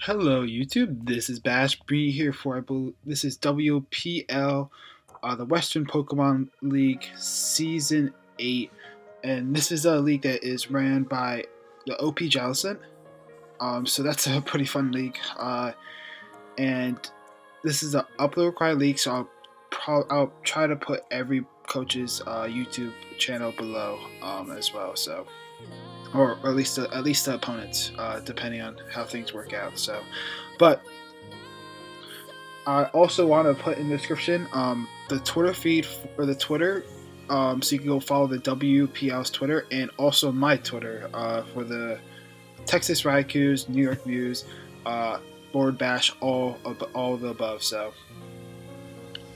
Hello YouTube, this is Bash B here for this is WPL, the Western Pokemon League Season 8, and this is a league that is ran by the OP Jellison. So that's a pretty fun league, and this is an upload required league, so I'll try to put every coach's YouTube channel below as well. So. Or at least the opponents, depending on how things work out. So, but I also want to put in the description the Twitter feed or the Twitter, so you can go follow the WPL's Twitter and also my Twitter for the Texas Raikus, New York Views, Board Bash, all of the above. So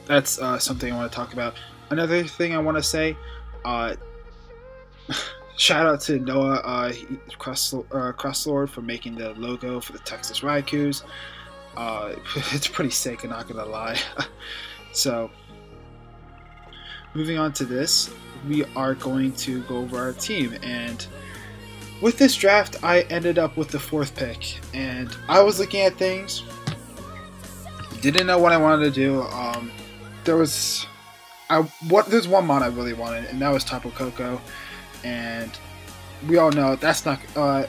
that's something I want to talk about. Another thing I want to say. Shout out to Noah Crosslord for making the logo for the Texas Raikus. It's pretty sick, I'm not gonna lie. So, moving on to this, we are going to go over our team. And with this draft, I ended up with the 4th pick. And I was looking at things, didn't know what I wanted to do. There's one mod I really wanted, and that was Tapu Koko. And we all know that's not. There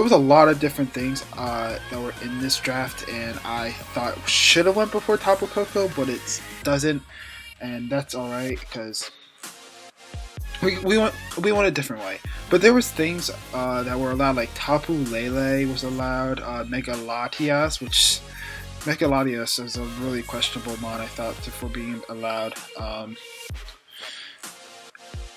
was a lot of different things that were in this draft, and I thought should have went before Tapu Koko, but it doesn't, and that's all right because we went a different way. But there was things that were allowed, like Tapu Lele was allowed, Megalatias, which Megalatias is a really questionable mod, I thought, for being allowed.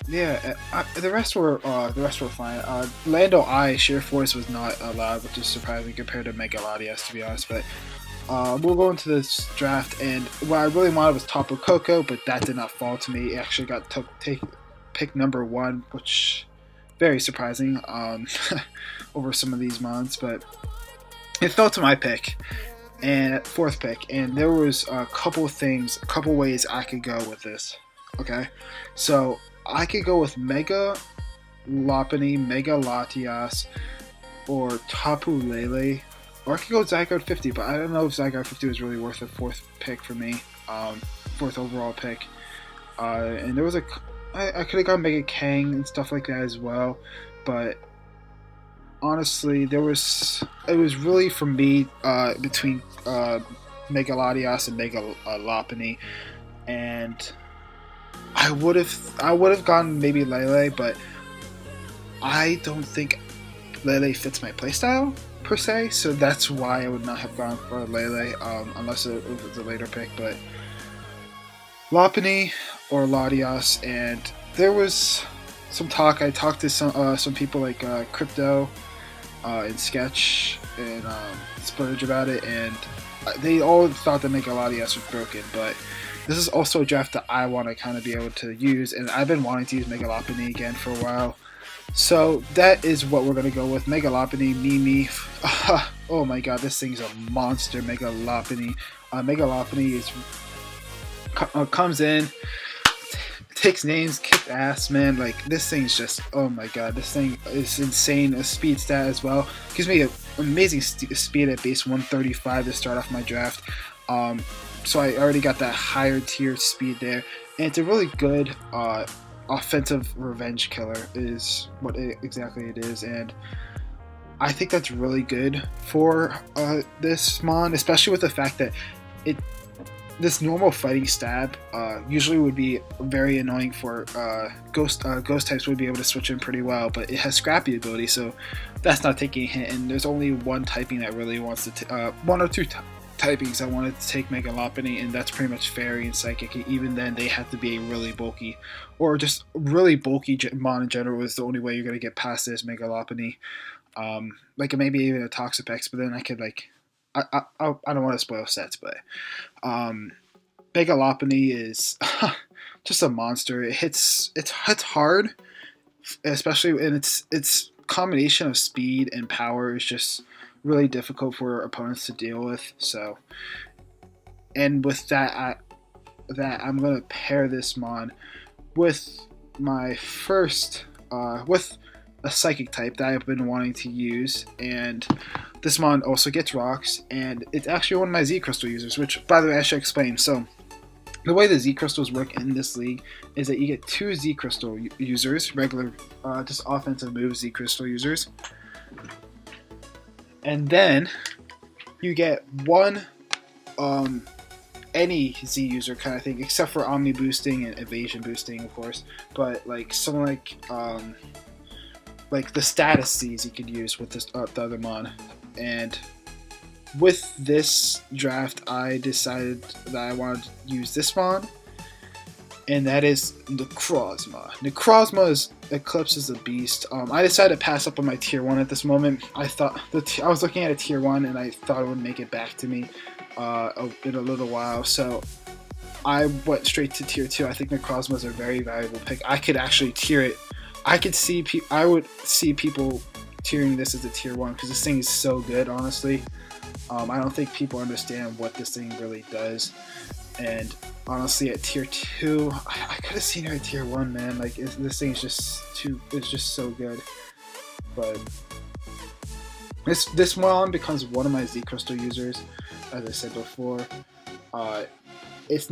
Yeah, the rest were fine. Lando I Sheer Force was not allowed, which is surprising compared to Megaladius, to be honest. But we'll go into this draft, and what I really wanted was Tapu Koko, but that did not fall to me. It actually got pick number 1, which very surprising over some of these mods, but it fell to my pick and 4th pick, and there was a couple ways I could go with this. Okay, so I could go with Megalopunny, Megalatias, or Tapu Lele, or I could go Zygarde 50, but I don't know if Zygarde 50 was really worth a 4th pick for me, 4th overall pick. And there was I could have gone Mega Kang and stuff like that as well, but honestly, it was really for me between Megalatias and Megalopunny, and I would have gone maybe Lele, but I don't think Lele fits my playstyle per se, so that's why I would not have gone for Lele unless it was a later pick. But Lopunny or Latias, and there was some talk. I talked to some people like Crypto and Sketch and Splurge about it, and they all thought that Megalatias was broken, but this is also a draft that I want to kind of be able to use, and I've been wanting to use Megalopunny again for a while. So that is what we're going to go with. Megalopunny, Mimi. Oh my god, this thing's a monster, Megalopunny. Megalopunny comes in, takes names, kicks ass, man. Like, this thing's just, oh my god, this thing is insane. A speed stat as well. Gives me an amazing speed at base 135 to start off my draft. So I already got that higher tier speed there, and it's a really good offensive revenge killer is what exactly it is, and I think that's really good for this mon, especially with the fact that this normal fighting stab usually would be very annoying for ghost types would be able to switch in pretty well, but it has scrappy ability, so that's not taking a hit, and there's only one typing that really wants to one or two typings I wanted to take Megalopunny, and that's pretty much Fairy and Psychic. Even then, they have to be really bulky, or just really bulky mon in general is the only way you're going to get past this Megalopunny. Like maybe even a Toxapex, but then I could like, I don't want to spoil sets, but Megalopunny is just a monster. It's hard, especially, and its combination of speed and power is just really difficult for opponents to deal with. So, and with that, I'm gonna pair this mon with my first with a psychic type that I've been wanting to use, and this mon also gets rocks, and it's actually one of my Z Crystal users, which, by the way, I should explain. So the way the Z Crystals work in this league is that you get 2 Z Crystal users, regular, just offensive move Z Crystal users, and then you get 1 any Z user kind of thing, except for Omni boosting and evasion boosting, of course. But like someone like the status Z's you could use with this the other mon. And with this draft, I decided that I wanted to use this mon, and that is Necrozma. Necrozma eclipses the beast. I decided to pass up on my tier 1 at this moment. I thought I was looking at a tier 1, and I thought it would make it back to me in a little while, so I went straight to tier 2. I think Necrozma is a very valuable pick. I could actually tier it. I would see people tiering this as a tier 1 because this thing is so good, honestly. I don't think people understand what this thing really does, and honestly, at tier 2, I could have seen her at tier 1, man. Like, this thing is just so good. But this mon becomes one of my Z Crystal users, as I said before. This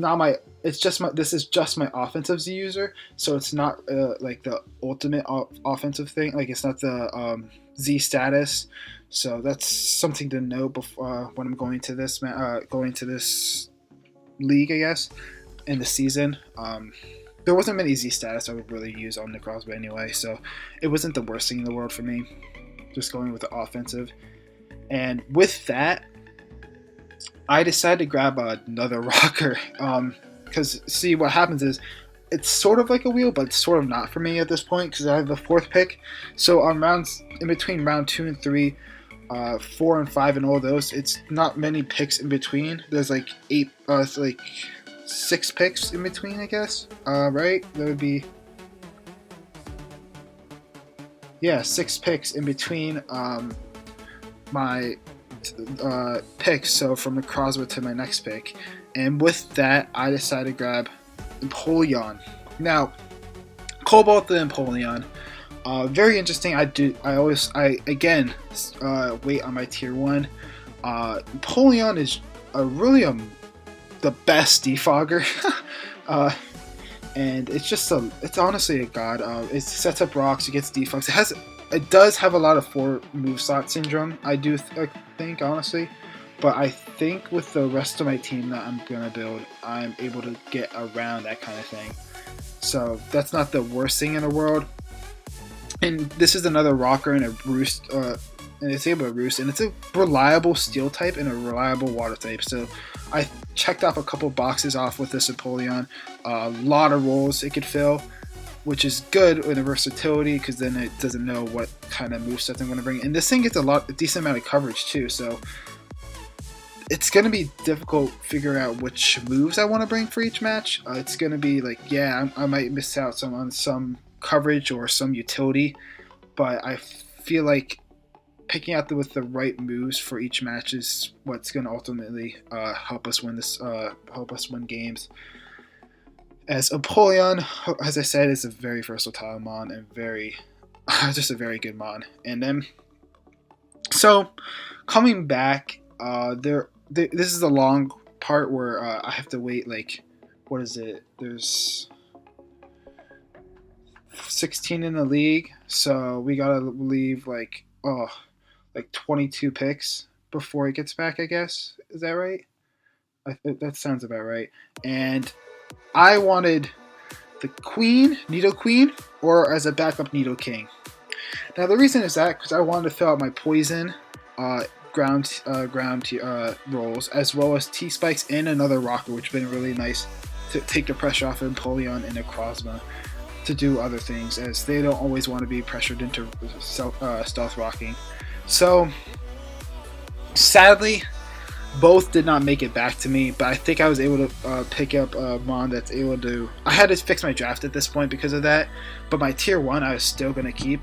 is just my offensive Z user, so it's not like the ultimate offensive thing. Like, it's not the Z status. So that's something to know before when I'm going to this league, I guess, in the season. There wasn't many Z status I would really use on the Crossbow anyway, so it wasn't the worst thing in the world for me. Just going with the offensive, and with that, I decided to grab another rocker. Because see, what happens is it's sort of like a wheel, but it's sort of not for me at this point because I have the 4th pick. So on rounds in between round 2 and 3. 4 and 5 and all those, it's not many picks in between. There's like 6 picks in between, I guess. Right? That would be, yeah, 6 picks in between my picks. So from the Crossbow to my next pick, and with that, I decided to grab Empoleon. Now, Cobalt the Empoleon. Very interesting. I again wait on my tier 1. Empoleon is really the best defogger, and it's honestly a god. It sets up rocks, it gets defogs. It does have a lot of 4 move slot syndrome. I think honestly, but I think with the rest of my team that I'm gonna build, I'm able to get around that kind of thing. So that's not the worst thing in the world. And this is another rocker and a roost, and it's able to roost, and it's a reliable steel type and a reliable water type. So I checked off a couple boxes off with this Empoleon. A lot of roles it could fill, which is good in the versatility because then it doesn't know what kind of moveset I'm going to bring. And this thing gets a decent amount of coverage too, so it's going to be difficult figuring out which moves I want to bring for each match. It's going to be like, yeah, I might miss out on some coverage or some utility, but I feel like picking out with the right moves for each match is what's going to ultimately help us win games. As Empoleon, as I said, is a very versatile mon and just a very good mon. And then, so coming back, this is a long part where I have to wait. Like, what is it? There's 16 in the league, so we gotta leave like 22 picks before it gets back, I guess. Is that right? That sounds about right. And I wanted the Queen, Nido Queen, or as a backup Nido King. Now the reason is that because I wanted to fill out my poison ground rolls, as well as T-Spikes and another rocker, which has been really nice to take the pressure off of Empoleon and Necrozma to do other things, as they don't always want to be pressured into stealth rocking. So sadly, both did not make it back to me, but I think I was able to pick up a mon that's able to... I had to fix my draft at this point because of that, but my tier 1 I was still going to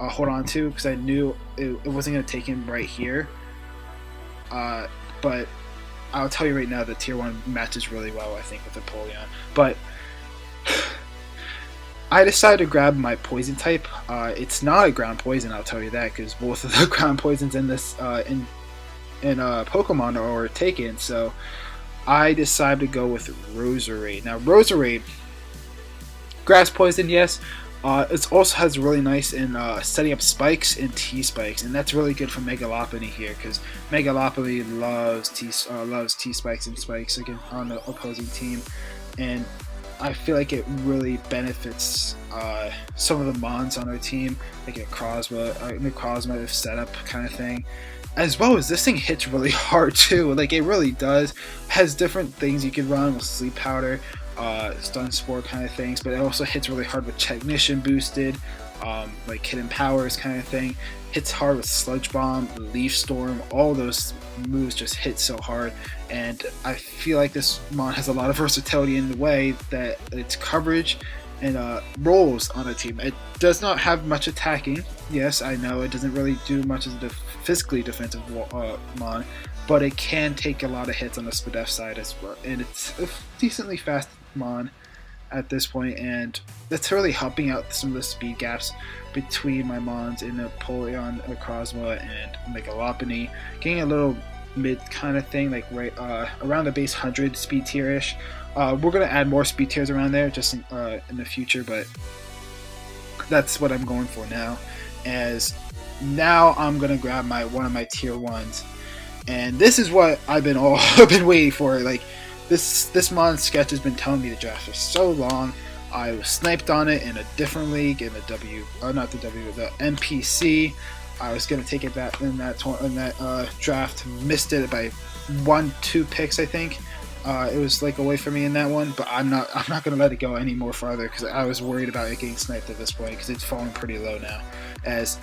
hold on to, because I knew it wasn't going to take him right here. But I'll tell you right now, the tier 1 matches really well, I think, with Empoleon. But I decided to grab my poison type. It's not a ground poison, I'll tell you that, because both of the ground poisons in this in Pokemon are taken. So I decided to go with Roserade. Now Roserade, grass poison, yes. It also has really nice in setting up spikes and T-spikes, and that's really good for Megalopunny here, because Megalopunny loves T-spikes and spikes again on the opposing team, and I feel like it really benefits some of the mons on our team, like a Crossbow setup kind of thing. As well as this thing hits really hard too, like it really does. Has different things you can run with Sleep Powder, Stun Spore kind of things, but it also hits really hard with Technician boosted, like Hidden Powers kind of thing. Hits hard with Sludge Bomb, Leaf Storm, all those moves just hit so hard, and I feel like this mon has a lot of versatility in the way that its coverage and rolls on a team. It does not have much attacking. Yes, I know it doesn't really do much as a physically defensive mon, but it can take a lot of hits on the Spadef side as well, and it's a decently fast mon at this point, and that's really helping out some of the speed gaps between my mons in Napoleon, Crossbow, and Megalopunny, getting a little mid kind of thing, like right around the base 100 speed tier-ish. We're going to add more speed tiers around there just in the future, but that's what I'm going for now. As now I'm going to grab one of my tier 1s, and this is what I've been waiting for. Like this mon sketch has been telling me to draft for so long. I was sniped on it in a different league, in the the NPC. I was going to take it back in that draft, missed it by 1-2 picks, I think. It was like away from me in that one, but I'm not going to let it go any more farther, because I was worried about it getting sniped at this point, because it's falling pretty low now. As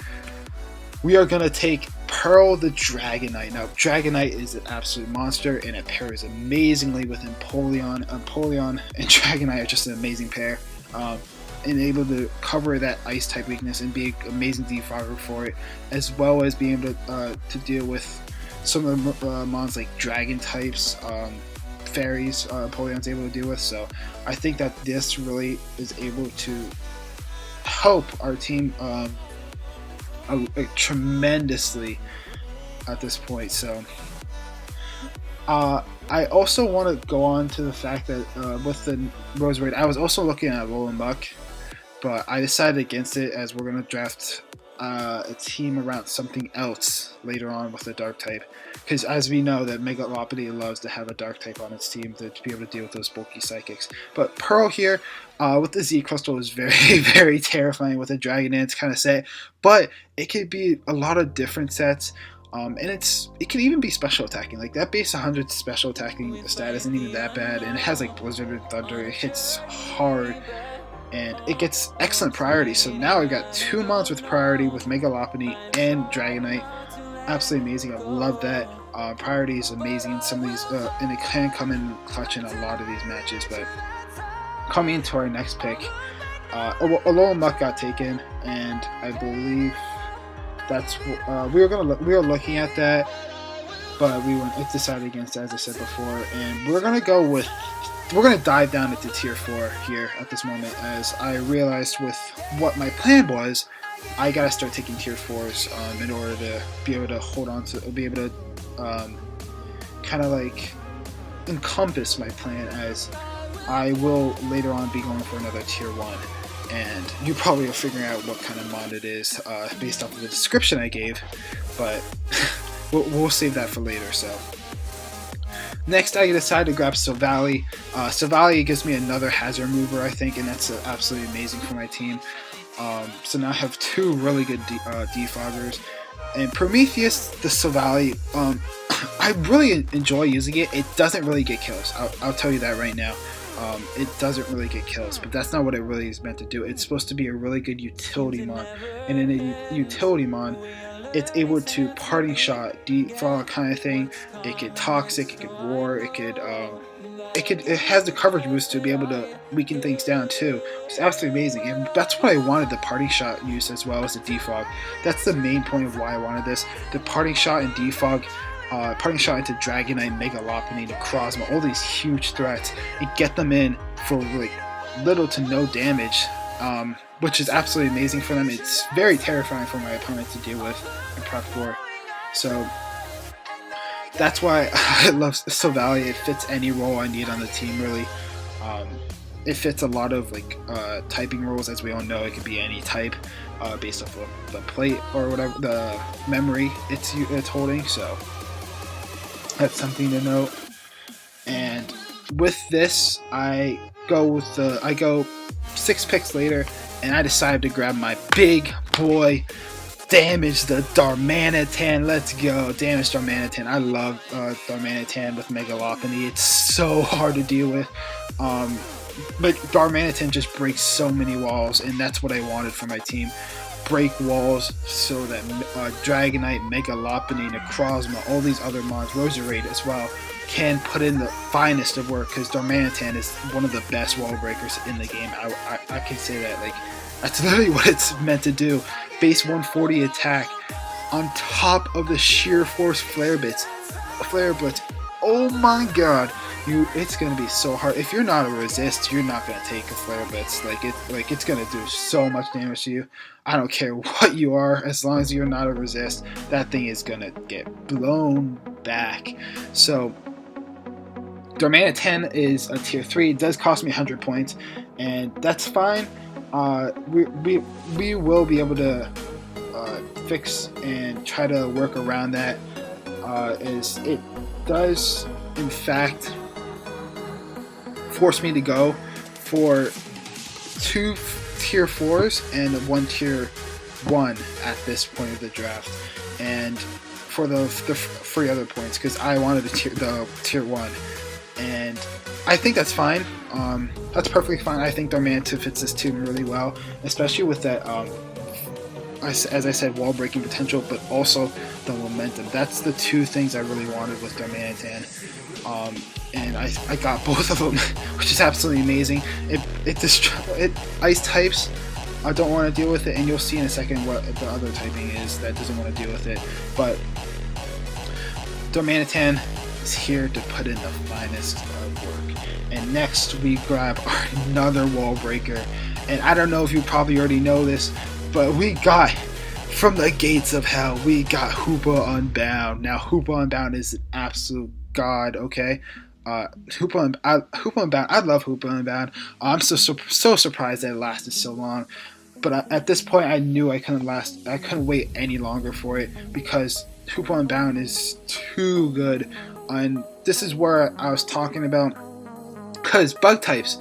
we are going to take Pearl the Dragonite. Now, Dragonite is an absolute monster, and it pairs amazingly with Empoleon. Empoleon and Dragonite are just an amazing pair. And able to cover that ice type weakness and be an amazing defogger for it, as well as being able to deal with some of the mons like dragon types, fairies, Empoleon's able to deal with. So I think that this really is able to help our team tremendously at this point. So I also want to go on to the fact that with the Roserade, I was also looking at Alolan Muck, but I decided against it, as we're going to draft a team around something else later on with a dark type, because as we know that Megalopunny loves to have a dark type on its team to be able to deal with those bulky psychics. But Pearl here with the Z Crystal is very very terrifying with a Dragon Dance kind of set, but it could be a lot of different sets. And it can even be special attacking. Like that base 100 special attacking stat isn't even that bad, and it has like Blizzard and Thunder. It hits hard, and it gets excellent priority. So now I've got 2 mons with priority with Megalopunny and Dragonite. Absolutely amazing. I love that. Priority is amazing in some of these, and it can come in clutch in a lot of these matches. But coming into our next pick, Alolan Muck got taken, and I believe that's we were looking at that, but we went decided against it, as I said before, and we're gonna dive down into tier 4 here at this moment, as I realized with what my plan was, I gotta start taking tier 4s in order to be able to hold on to, be able to kind of like encompass my plan, as I will later on be going for another tier 1. And you probably are figuring out what kind of mod it is based off of the description I gave, but we'll save that for later. So next, I decided to grab Silvally. Silvally gives me another hazard mover, I think, and that's absolutely amazing for my team. So now I have 2 really good defoggers. And Prometheus, the Silvally, I really enjoy using it. It doesn't really get kills. I'll tell you that right now. It doesn't really get kills, but that's not what it really is meant to do. It's supposed to be a really good utility mon, and in a utility mon, it's able to parting shot, defog kind of thing. It could toxic, it could roar, it has the coverage boost to be able to weaken things down too. It's absolutely amazing, and that's what I wanted the parting shot use as well as the defog. That's the main point of why I wanted this. The parting shot and defog. Parting shot into Dragonite, Megalopunny, to Crossbow, all these huge threats, and get them in for like little to no damage which is absolutely amazing for them. It's very terrifying for my opponent to deal with in Prep 4. So that's why I love Sylvalia. It fits any role I need on the team, really. It fits a lot of like typing rules, as we all know. It could be any type based off of the plate or whatever, the memory it's holding. So that's something to note. And with this, I go 6 picks later, and I decided to grab my big boy, Damage the Darmanitan. Let's go, Damage Darmanitan. I love Darmanitan with Megalopunny. It's so hard to deal with. But Darmanitan just breaks so many walls, and that's what I wanted for my team. Break walls so that Dragonite, Megalopunny, Necrozma, all these other mons, Roserade as well, can put in the finest of work, because Darmanitan is one of the best wall breakers in the game. I can say that. Like, that's literally what it's meant to do. Base 140 attack on top of the sheer force Flare Blitz. Oh my god. It's gonna be so hard. If you're not a resist, you're not gonna take a Flare Blitz. It's gonna do so much damage to you. I don't care what you are, as long as you're not a resist, that thing is gonna get blown back. So Darmanitan is a tier 3. It does cost me 100 points, and that's fine. We will be able to fix and try to work around that. Is it does in fact force me to go for 2 tier 4s and 1 tier 1 at this point of the draft, and for the 3 other points, because I wanted the tier 1, and I think that's fine. That's perfectly fine. I think Darmanitan fits this team really well, especially with that as I said, wall breaking potential, but also the momentum. That's the 2 things I really wanted with Darmanitan. And I got both of them, which is absolutely amazing. It ice types. I don't want to deal with it, and you'll see in a second what the other typing is that doesn't want to deal with it. But Darmanitan is here to put in the finest of work. And next we grab another wall breaker. And I don't know if you probably already know this, but we got, from the gates of hell, we got Hoopa Unbound. Now Hoopa Unbound is an absolute god, okay? Hoopa Unbound, I love Hoopa Unbound. I'm so surprised that it lasted so long. But at this point, I knew I couldn't wait any longer for it, because Hoopa Unbound is too good. And this is where I was talking about, because bug types,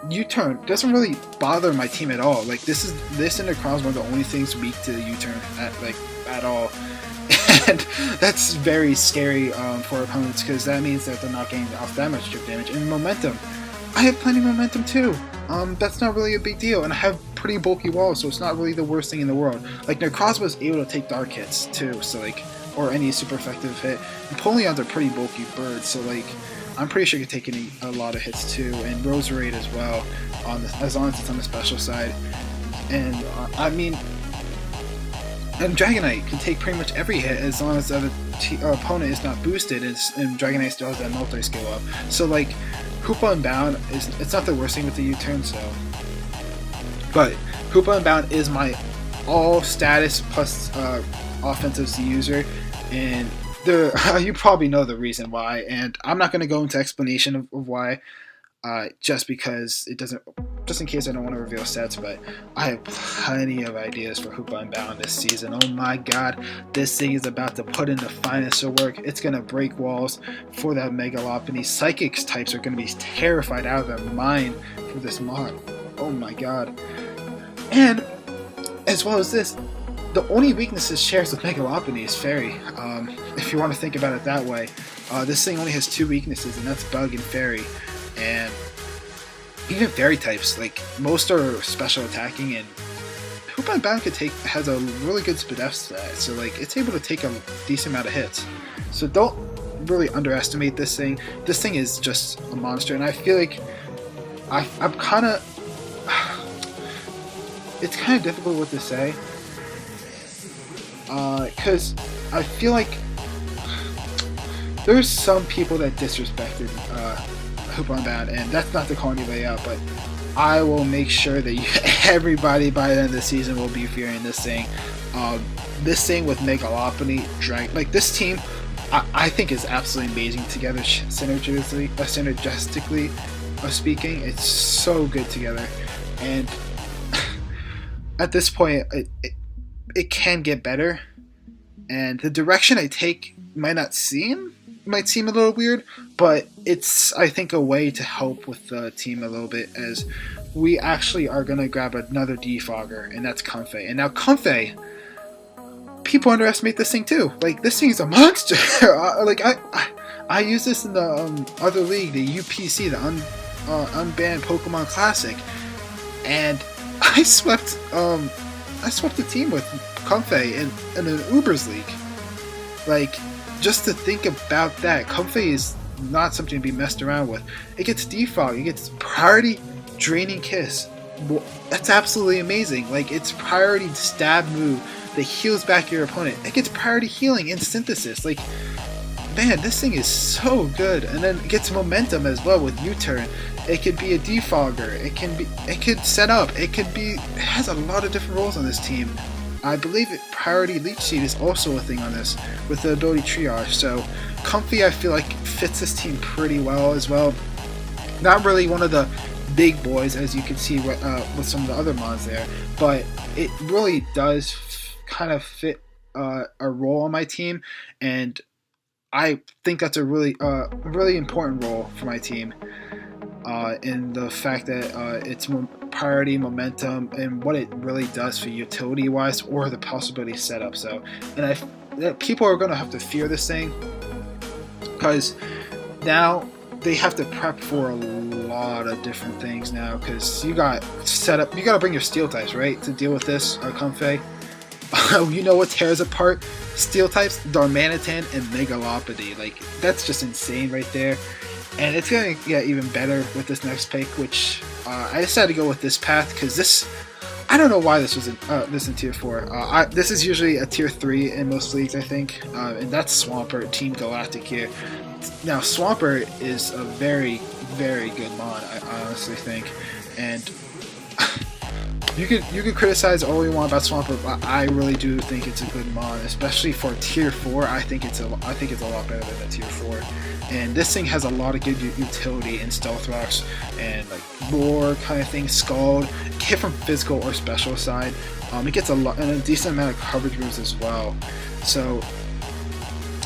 U-turn doesn't really bother my team at all. Like, this and Necrozma are the only things weak to U-turn at all. And that's very scary for opponents, because that means that they're not getting off that much chip damage. And momentum, I have plenty of momentum too. That's not really a big deal, and I have pretty bulky walls, so it's not really the worst thing in the world. Like, Necrozma is able to take dark hits too, so like, or any super effective hit. And Polions are pretty bulky birds, so like, I'm pretty sure you can take a lot of hits too, and Roserade as well, as long as it's on the special side. And I mean, and Dragonite can take pretty much every hit as long as the other opponent is not boosted, and Dragonite still has that multi-skill up. So like, Hoopa Unbound it's not the worst thing with the U-turn, so. But Hoopa Unbound is my all status plus offensive Z user, and you probably know the reason why, and I'm not going to go into explanation of why, just because it doesn't, just in case I don't want to reveal sets, but I have plenty of ideas for Hoopa Unbound this season. Oh my god, this thing is about to put in the finest of work. It's going to break walls for that Megalopunny. Psychics types are going to be terrified out of their mind for this mod. Oh my god. And as well as this, the only weakness it shares with Megalopunny is Fairy. If you want to think about it that way, this thing only has 2 weaknesses, and that's Bug and Fairy. And even Fairy types, like, most are special attacking, and Hoopa Unbound has a really good SPDF stat, so like, it's able to take a decent amount of hits. So don't really underestimate this thing. This thing is just a monster, and I feel like I'm kind of, it's kind of difficult what to say, because I feel like there's some people that disrespected Hoopa Bound, and that's not to call anybody out, but I will make sure that everybody by the end of the season will be fearing this thing. This thing with Megalopunny, like this team, I think is absolutely amazing together, synergistically speaking. It's so good together, and at this point, it can get better. And the direction I take might seem a little weird, but it's, I think, a way to help with the team a little bit, as we actually are going to grab another Defogger, and that's Comfey. And now Comfey, people underestimate this thing too. Like, this thing's a monster. Like, I use this in the other league, the UPC, the Unbanned Pokemon Classic, and I swept the team with Comfey in an Ubers league. Like, just to think about that, Comfey is not something to be messed around with. It gets Defog, it gets priority Draining Kiss. Well, that's absolutely amazing. Like, it's priority stab move that heals back your opponent. It gets priority healing in Synthesis. Like, man, this thing is so good. And then it gets momentum as well with U-turn. It could be a Defogger. It could set up. It has a lot of different roles on this team. I believe priority Leech Seed is also a thing on this with the ability Triage. So Comfey, I feel like, fits this team pretty well as well. Not really one of the big boys, as you can see with some of the other mods there, but it really does kind of fit a role on my team, and I think that's a really important role for my team. In the fact that it's priority, momentum, and what it really does for utility wise, or the possibility setup. So, and people are going to have to fear this thing, because now they have to prep for a lot of different things now, because you got to bring your steel types, right, to deal with this Comfey. You know what tears apart steel types? Darmanitan and Megalopunny. Like, that's just insane right there. And it's going to get even better with this next pick, which I decided to go with this path, because this, I don't know why this was in Tier 4. This is usually a Tier 3 in most leagues, I think, and that's Swampert, Team Galactic here. Now, Swampert is a very, very good mod, I honestly think, and you could criticize all you want about Swampert, but I really do think it's a good mod, especially for Tier 4. I think it's a lot better than a Tier 4. And this thing has a lot of good utility in Stealth Rocks and like lore kind of thing, Scald, hit from physical or special side. It gets a decent amount of coverage moves as well. So,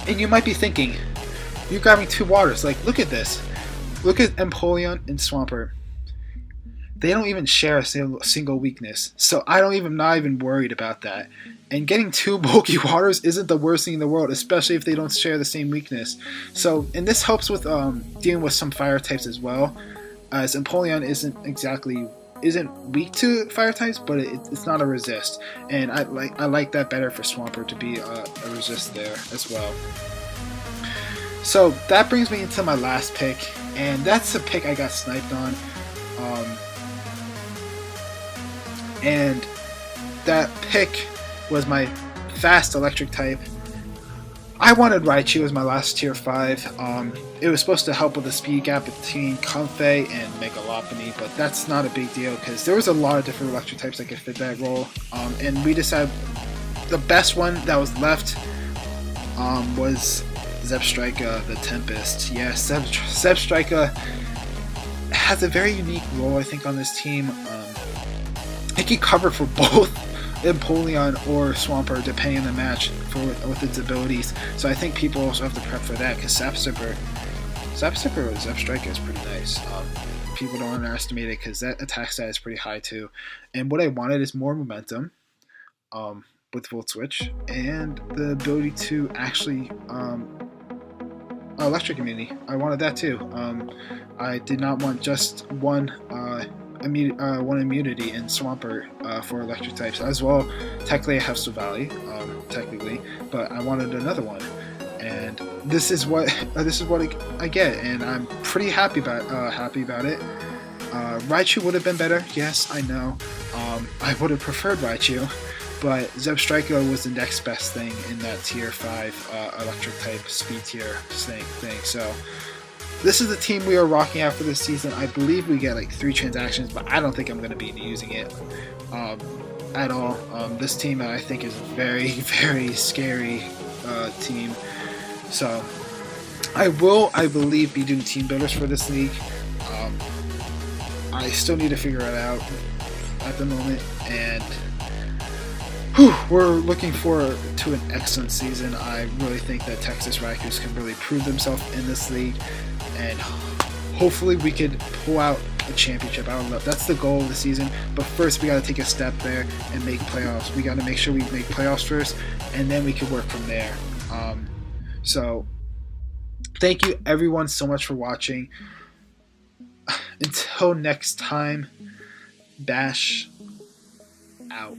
and you might be thinking, you're grabbing two waters. Like, look at this. Look at Empoleon and Swampert. They don't even share a single weakness, so not even worried about that. And getting two bulky waters isn't the worst thing in the world, especially if they don't share the same weakness. So, and this helps with dealing with some fire types as well, as Empoleon isn't weak to fire types, but it's not a resist, and I like that better for Swampert to be a resist there as well. So that brings me into my last pick, and that's the pick I got sniped on. And that pick was my fast electric type. I wanted Raichu as my last Tier 5. It was supposed to help with the speed gap between Comfey and Megalopunny, but that's not a big deal because there was a lot of different electric types that could fit that role. And we decided the best one that was left was Zeb Striker, the Tempest. Yes, Zeb Striker has a very unique role, I think, on this team. It can cover for both Empoleon or Swampert, depending on the match with its abilities. So I think people also have to prep for that, because Zeb Striker with Zeb Striker is pretty nice. People don't underestimate it, because that attack stat is pretty high too. And what I wanted is more momentum with Volt Switch, and the ability to actually electric immunity. I wanted that too. I did not want just one immunity in Swampert for electric types as well. Technically I have Valley, but I wanted another one, and this is what I get, and I'm pretty happy about it. Raichu would have been better, yes, I know. I would have preferred Raichu, but Zeb Striker was the next best thing in that Tier 5 electric type speed tier thing. So this is the team we are rocking out for this season. I believe we get like 3 transactions, but I don't think I'm going to be using it at all. This team I think is a very, very scary team. So I believe, be doing team builders for this league. I still need to figure it out at the moment, and we're looking forward to an excellent season. I really think that Texas Rikers can really prove themselves in this league, and hopefully we could pull out a championship. I don't know. That's the goal of the season. But first, we got to take a step there and make playoffs. We got to make sure we make playoffs first, and then we can work from there. So thank you everyone so much for watching. Until next time, Bash out.